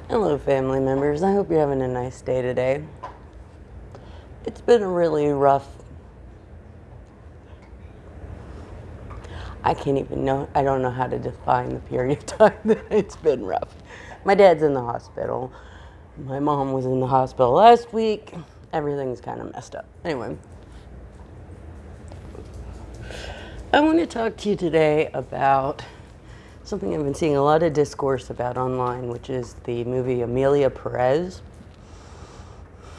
Hello, family members. I hope you're having a nice day today. It's been a really rough. I can't even know. I don't know how to define the period of time that it's been rough. My dad's in the hospital. My mom was in the hospital last week. Everything's kind of messed up. Anyway, I want to talk to you today about something I've been seeing a lot of discourse about online, which is the movie Emilia, Pérez.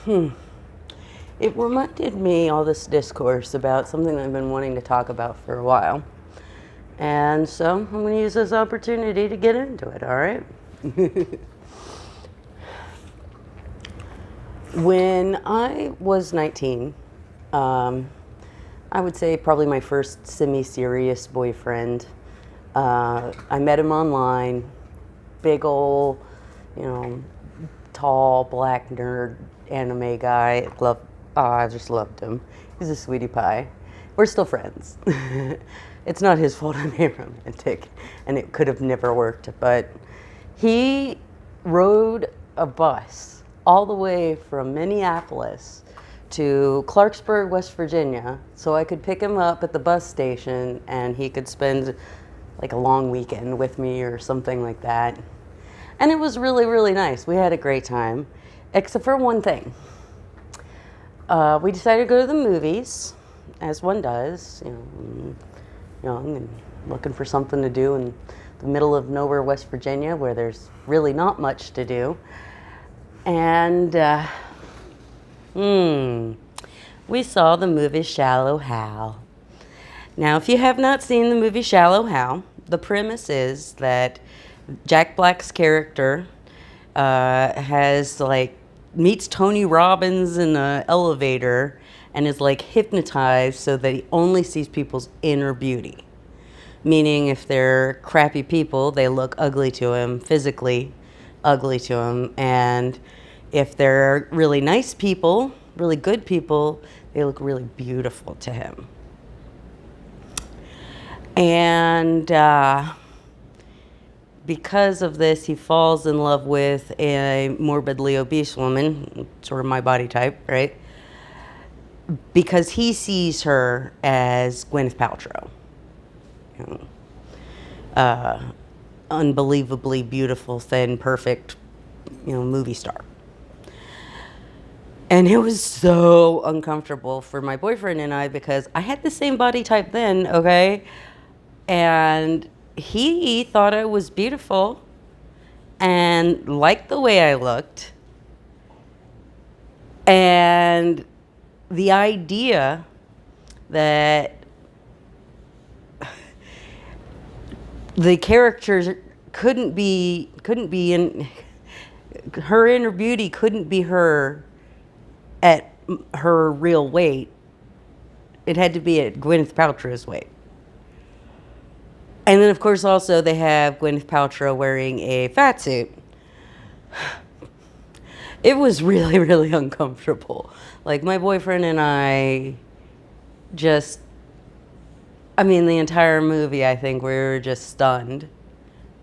It reminded me, all this discourse, about something I've been wanting to talk about for a while. And so I'm going to use this opportunity to get into it, all right? When I was 19, I would say probably my first semi-serious boyfriend. I met him online, big ol', tall, black nerd anime guy. I just loved him. He's a sweetie pie. We're still friends. It's not his fault I'm aromantic, and it could have never worked. But he rode a bus all the way from Minneapolis to Clarksburg, West Virginia, so I could pick him up at the bus station and he could spend like a long weekend with me or something like that. And it was really, really nice. We had a great time, except for one thing. We decided to go to the movies, as one does, young and looking for something to do in the middle of nowhere, West Virginia, where there's really not much to do. And we saw the movie Shallow Hal. Now, if you have not seen the movie Shallow Hal, the premise is that Jack Black's character meets Tony Robbins in an elevator and is like hypnotized so that he only sees people's inner beauty. Meaning if they're crappy people, they look ugly to him, physically ugly to him. And if they're really nice people, really good people, they look really beautiful to him. And because of this, he falls in love with a morbidly obese woman, sort of my body type, right? Because he sees her as Gwyneth Paltrow. Unbelievably beautiful, thin, perfect, movie star. And it was so uncomfortable for my boyfriend and I because I had the same body type then, okay? And he thought I was beautiful and liked the way I looked. And the idea that the characters couldn't be in her inner beauty, couldn't be her at her real weight. It had to be at Gwyneth Paltrow's weight. And then, of course, also they have Gwyneth Paltrow wearing a fat suit. It was really, really uncomfortable. Like, my boyfriend and I the entire movie, I think we were just stunned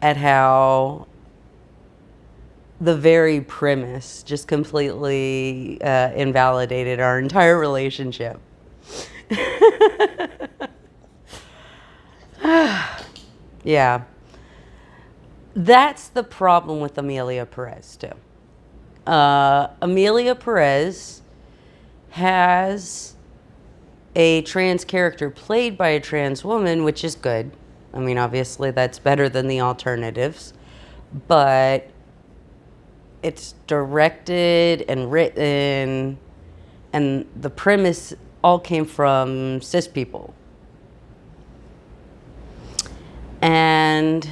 at how the very premise just completely invalidated our entire relationship. Yeah. That's the problem with Emilia Pérez, too. Emilia Pérez has a trans character played by a trans woman, which is good. Obviously, that's better than the alternatives. But it's directed and written, and the premise all came from cis people. And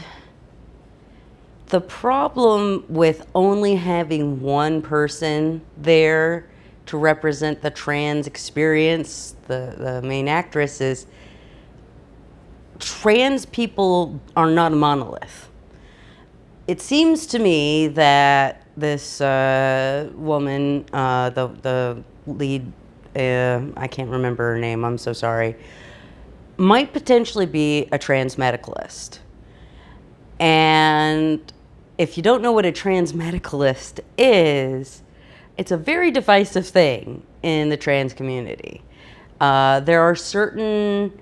the problem with only having one person there to represent the trans experience, the main actress, is trans people are not a monolith. It seems to me that this woman, the lead, I can't remember her name, I'm so sorry, might potentially be a trans medicalist. And if you don't know what a trans medicalist is, it's a very divisive thing in the trans community. There are certain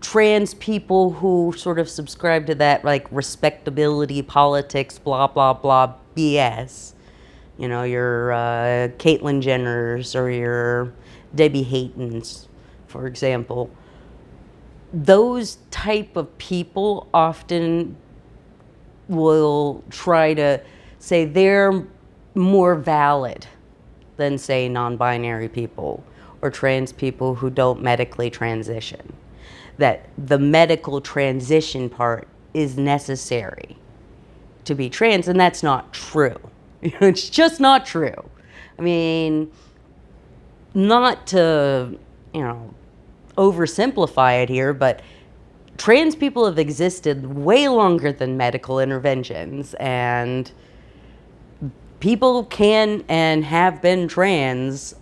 trans people who sort of subscribe to that, like, respectability politics, blah, blah, blah, BS. You know, your Caitlyn Jenners or your Debbie Haytons, for example. Those type of people often will try to say they're more valid than, say, non-binary people or trans people who don't medically transition. That the medical transition part is necessary to be trans, and that's not true. It's just not true. I mean, not to, oversimplify it here, but trans people have existed way longer than medical interventions, and people can and have been trans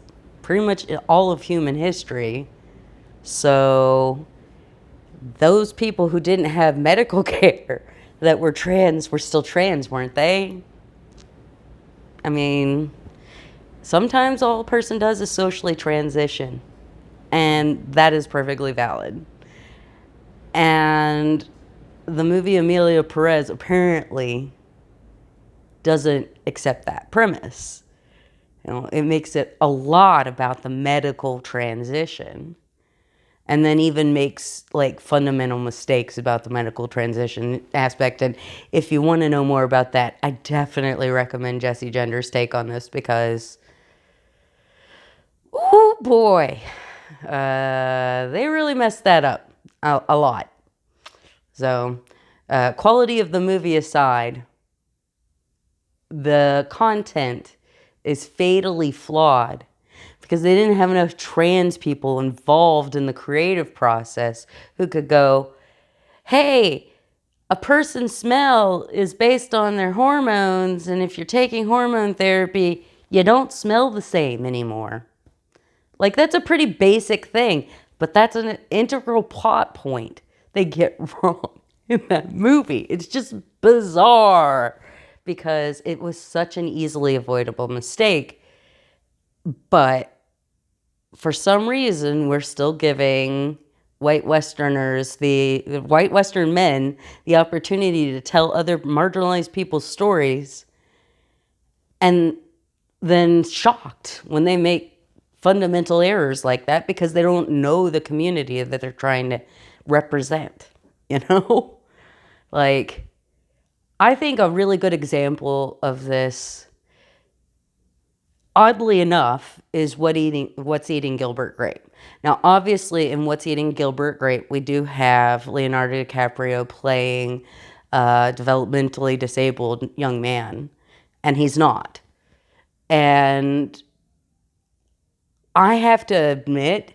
pretty much all of human history. So those people who didn't have medical care that were trans were still trans, weren't they? I mean, sometimes all a person does is socially transition, and that is perfectly valid. And the movie Emilia Pérez apparently doesn't accept that premise. It makes it a lot about the medical transition, and then even makes like fundamental mistakes about the medical transition aspect. And if you want to know more about that, I definitely recommend Jesse Gender's take on this, because, oh boy, they really messed that up a lot. So, quality of the movie aside, the content is fatally flawed because they didn't have enough trans people involved in the creative process who could go, hey, a person's smell is based on their hormones, and if you're taking hormone therapy, you don't smell the same anymore. Like, that's a pretty basic thing, but that's an integral plot point they get wrong in that movie. It's just bizarre because it was such an easily avoidable mistake. But for some reason, we're still giving white Westerners, the white Western men, the opportunity to tell other marginalized people's stories, and then shocked when they make fundamental errors like that because they don't know the community that they're trying to represent, Like, I think a really good example of this, oddly enough, is What's Eating Gilbert Grape. Now, obviously, in What's Eating Gilbert Grape, we do have Leonardo DiCaprio playing a developmentally disabled young man, and he's not. And I have to admit,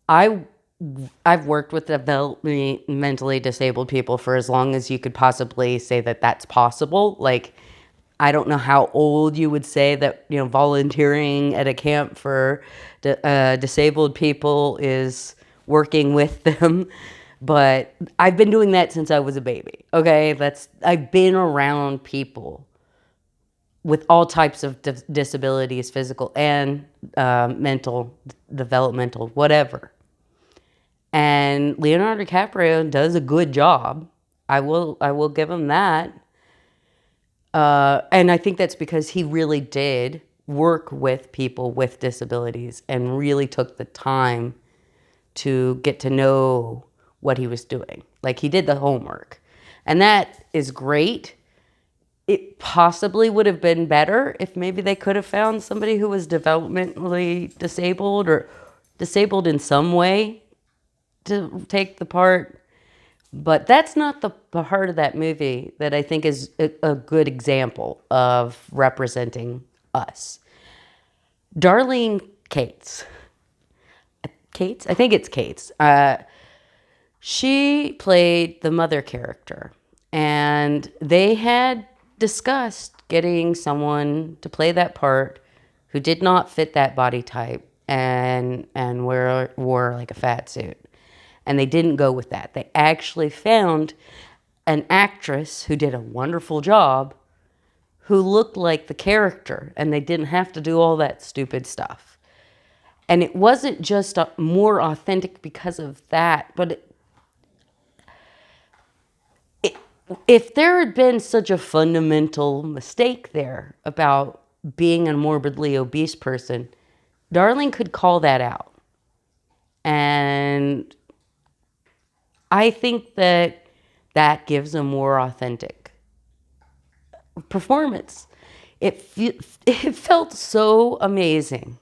I've worked with developmentally disabled people for as long as you could possibly say that that's possible. Like, I don't know how old you would say that, volunteering at a camp for disabled people is working with them. But I've been doing that since I was a baby. Okay, I've been around people with all types of disabilities, physical and mental, developmental, whatever. And Leonardo DiCaprio does a good job. I will give him that. And I think that's because he really did work with people with disabilities and really took the time to get to know what he was doing. Like, he did the homework. And that is great. It possibly would have been better if maybe they could have found somebody who was developmentally disabled or disabled in some way to take the part. But that's not the part of that movie that I think is a good example of representing us. Darlene Cates. Cates? I think it's Cates. She played the mother character. And they had discussed getting someone to play that part who did not fit that body type and wore like a fat suit. And they didn't go with that. They actually found an actress who did a wonderful job, who looked like the character, and they didn't have to do all that stupid stuff. And it wasn't just more authentic because of that, but if there had been such a fundamental mistake there about being a morbidly obese person, Darling could call that out. And I think that that gives a more authentic performance. It felt so amazing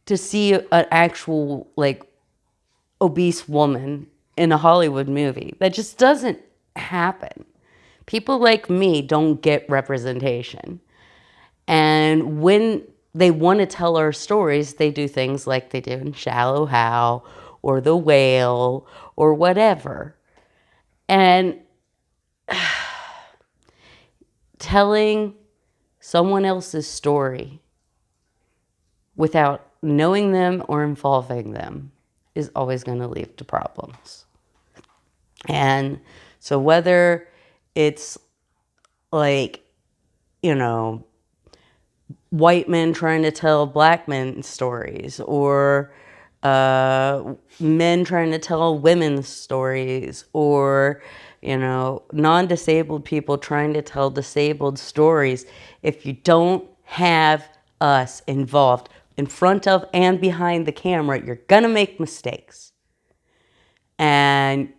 to see an actual, like, obese woman in a Hollywood movie. That just doesn't happen. People like me don't get representation. And when they want to tell our stories, they do things like they do in Shallow Hal or The Whale or whatever. And telling someone else's story without knowing them or involving them is always going to lead to problems. And so whether it's like, you know, white men trying to tell black men stories, or men trying to tell women's stories, or, you know, non-disabled people trying to tell disabled stories, if you don't have us involved in front of and behind the camera, you're gonna make mistakes. And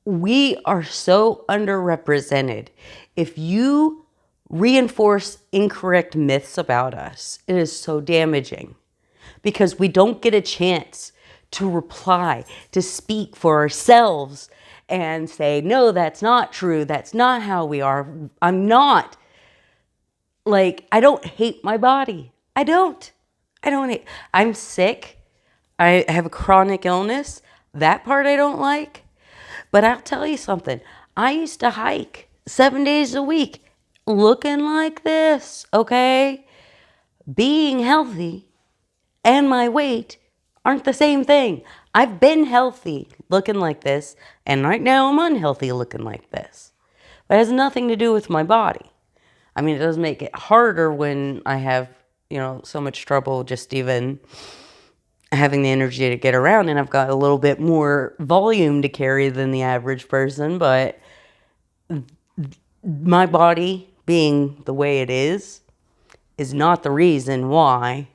we are so underrepresented. If you reinforce incorrect myths about us, it is so damaging, because we don't get a chance to reply, to speak for ourselves and say, no, that's not true. That's not how we are. I'm not, like, I don't hate my body. I don't hate. I'm sick. I have a chronic illness. That part I don't like. But I'll tell you something. I used to hike 7 days a week looking like this, okay? Being healthy and my weight aren't the same thing. I've been healthy looking like this, and right now I'm unhealthy looking like this. But it has nothing to do with my body. I mean, it does make it harder when I have, you know, so much trouble just even having the energy to get around, and I've got a little bit more volume to carry than the average person, but my body being the way it is not the reason why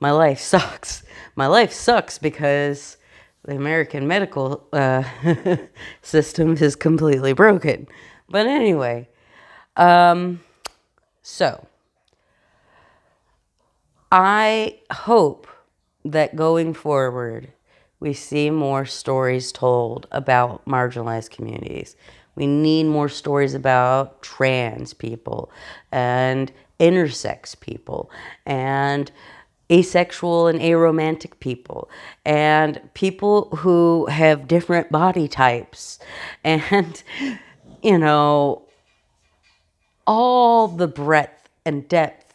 my life sucks. My life sucks because the American medical system is completely broken. But anyway, so I hope that going forward, we see more stories told about marginalized communities. We need more stories about trans people and intersex people and asexual and aromantic people and people who have different body types and, you know, all the breadth and depth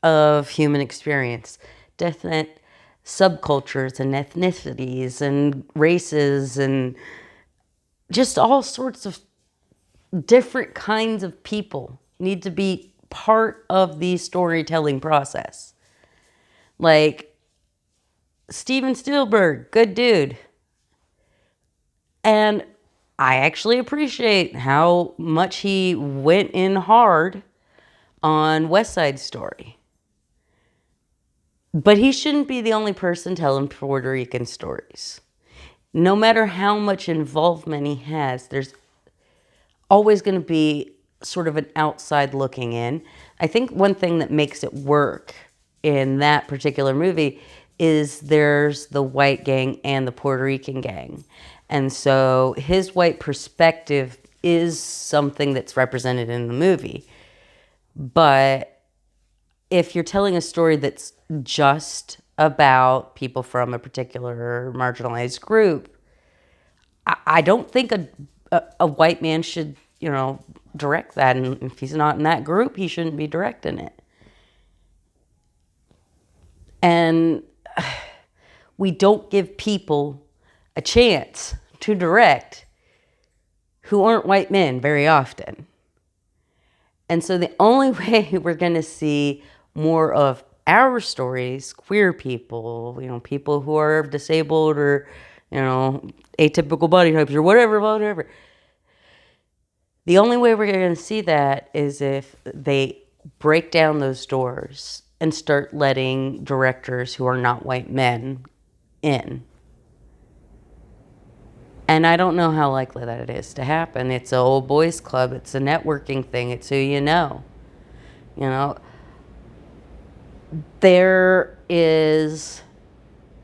of human experience, different subcultures and ethnicities and races and just all sorts of different kinds of people need to be part of the storytelling process. Like Steven Spielberg, good dude. And I actually appreciate how much he went in hard on West Side Story. But he shouldn't be the only person telling Puerto Rican stories. No matter how much involvement he has, there's always going to be sort of an outside looking in. I think one thing that makes it work in that particular movie is there's the white gang and the Puerto Rican gang. And so his white perspective is something that's represented in the movie. But if you're telling a story that's just about people from a particular marginalized group, I don't think a white man should, you know, direct that. And if he's not in that group, he shouldn't be directing it. And we don't give people a chance to direct who aren't white men very often. And so the only way we're going to see more of our stories, queer people, people who are disabled or, atypical body types or whatever. The only way we're going to see that is if they break down those doors and start letting directors who are not white men in. And I don't know how likely that it is to happen. It's an old boys club. It's a networking thing. It's who you know. There is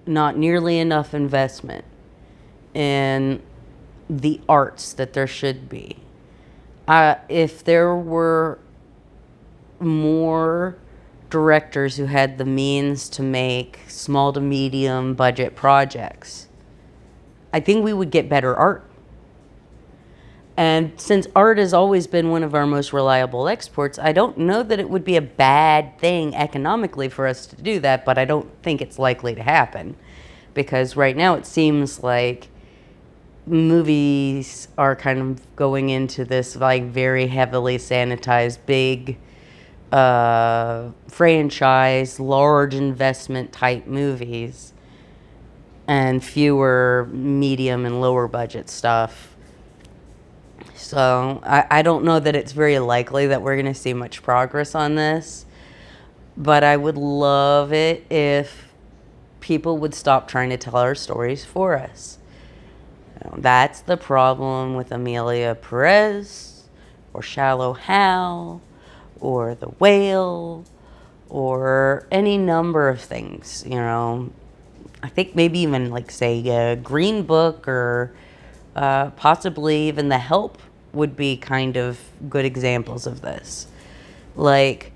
not nearly enough investment in the arts that there should be. If there were more directors who had the means to make small to medium budget projects, I think we would get better art. And since art has always been one of our most reliable exports, I don't know that it would be a bad thing economically for us to do that, but I don't think it's likely to happen. Because right now it seems like movies are kind of going into this like very heavily sanitized, big franchise, large investment type movies, and fewer medium and lower budget stuff. So I don't know that it's very likely that we're going to see much progress on this, but I would love it if people would stop trying to tell our stories for us. That's the problem with Emilia Pérez, or Shallow Hal, or The Whale, or any number of things, I think maybe even like say Green Book or possibly even The Help would be kind of good examples of this. Like,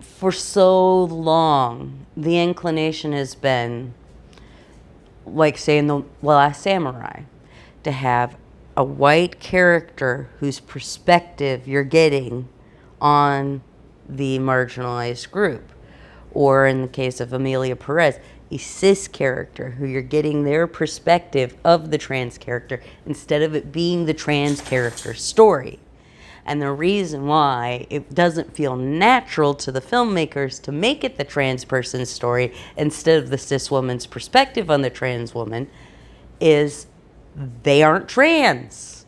for so long, the inclination has been, like say in The Last Samurai, to have a white character whose perspective you're getting on the marginalized group. Or in the case of Emilia Pérez, a cis character who you're getting their perspective of the trans character instead of it being the trans character's story. And the reason why it doesn't feel natural to the filmmakers to make it the trans person's story instead of the cis woman's perspective on the trans woman is they aren't trans.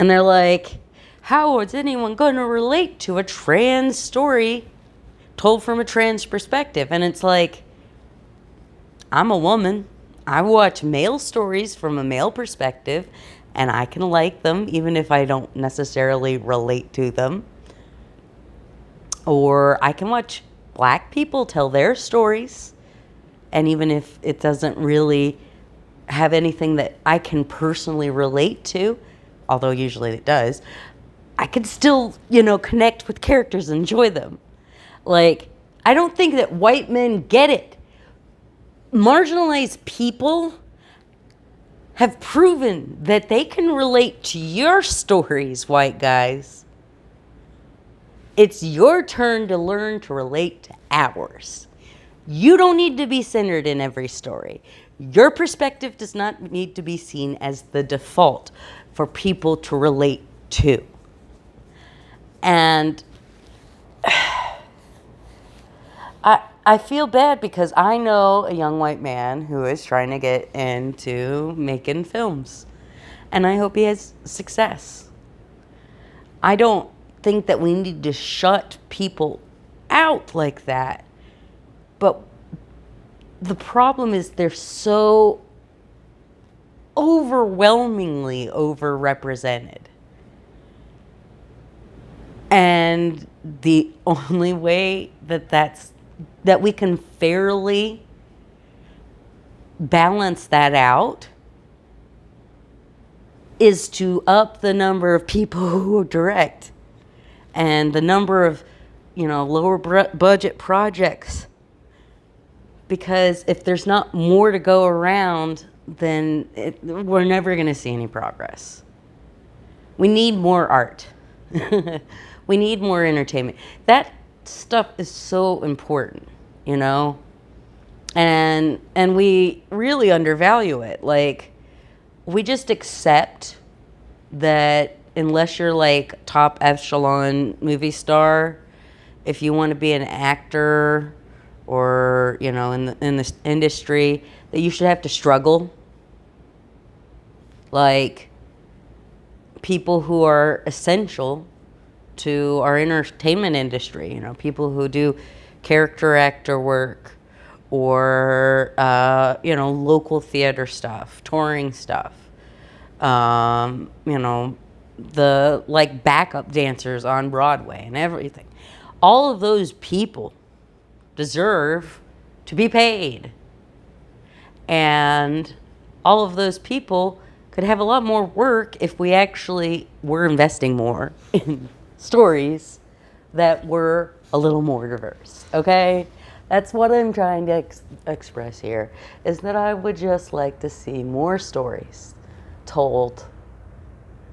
And they're like, how is anyone going to relate to a trans story told from a trans perspective? And it's like, I'm a woman. I watch male stories from a male perspective, and I can like them even if I don't necessarily relate to them. Or I can watch black people tell their stories, and even if it doesn't really have anything that I can personally relate to, although usually it does, I can still, connect with characters and enjoy them. Like, I don't think that white men get it. Marginalized people have proven that they can relate to your stories, white guys. It's your turn to learn to relate to ours. You don't need to be centered in every story. Your perspective does not need to be seen as the default for people to relate to. And I feel bad because I know a young white man who is trying to get into making films. And I hope he has success. I don't think that we need to shut people out like that. But the problem is they're so overwhelmingly overrepresented. And the only way that we can fairly balance that out is to up the number of people who direct and the number of, lower budget projects. Because if there's not more to go around, then we're never going to see any progress. We need more art. We need more entertainment. That stuff is so important, And we really undervalue it. Like, we just accept that unless you're like top echelon movie star, if you want to be an actor or, you know, in this industry, that you should have to struggle. Like, people who are essential to our entertainment industry, you know, people who do character actor work or, you know, local theater stuff, touring stuff, you know, the like backup dancers on Broadway and everything. All of those people deserve to be paid. And all of those people could have a lot more work if we actually were investing more in stories that were a little more diverse, okay? That's what I'm trying to express here, is that I would just like to see more stories told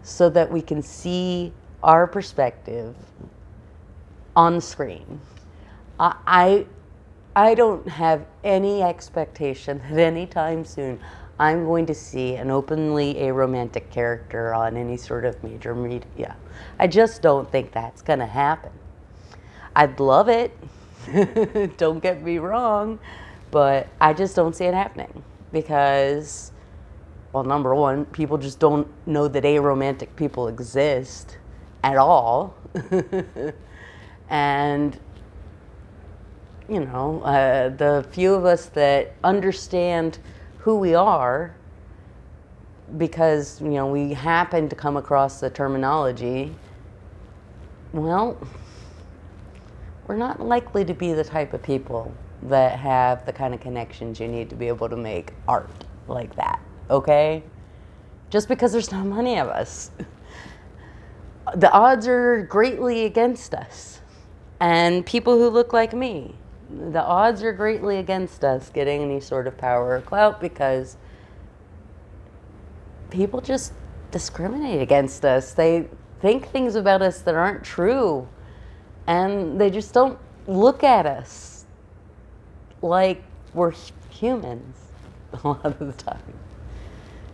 so that we can see our perspective on the screen. I don't have any expectation that anytime soon I'm going to see an openly aromantic character on any sort of major media. I just don't think that's going to happen. I'd love it. Don't get me wrong. But I just don't see it happening because, well, number one, people just don't know that aromantic people exist at all. And you know, the few of us that understand who we are because, you know, we happen to come across the terminology, well, we're not likely to be the type of people that have the kind of connections you need to be able to make art like that, okay? Just because there's not many of us. The odds are greatly against us. And people who look like me, the odds are greatly against us getting any sort of power or clout because people just discriminate against us. They think things about us that aren't true, and they just don't look at us like we're humans a lot of the time.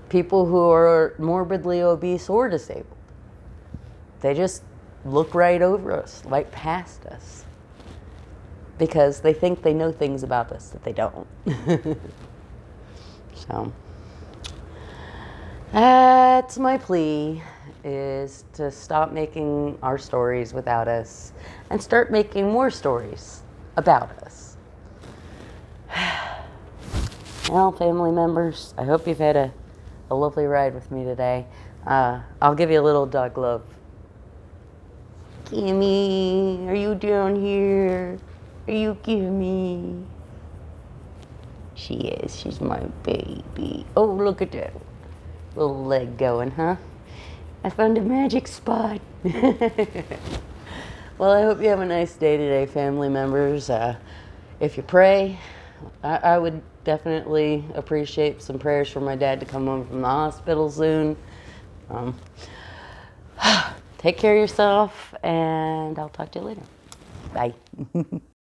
People who are morbidly obese or disabled, they just look right over us, right past us, because they think they know things about us that they don't. So that's my plea, is to stop making our stories without us and start making more stories about us. Well, family members, I hope you've had a lovely ride with me today. I'll give you a little dog love. Kimmy, are you down here? Are you Kimmy? She is. She's my baby. Oh, look at that little leg going, huh? I found a magic spot. Well, I hope you have a nice day today, family members. If you pray, I would definitely appreciate some prayers for my dad to come home from the hospital soon. Take care of yourself, and I'll talk to you later. Bye.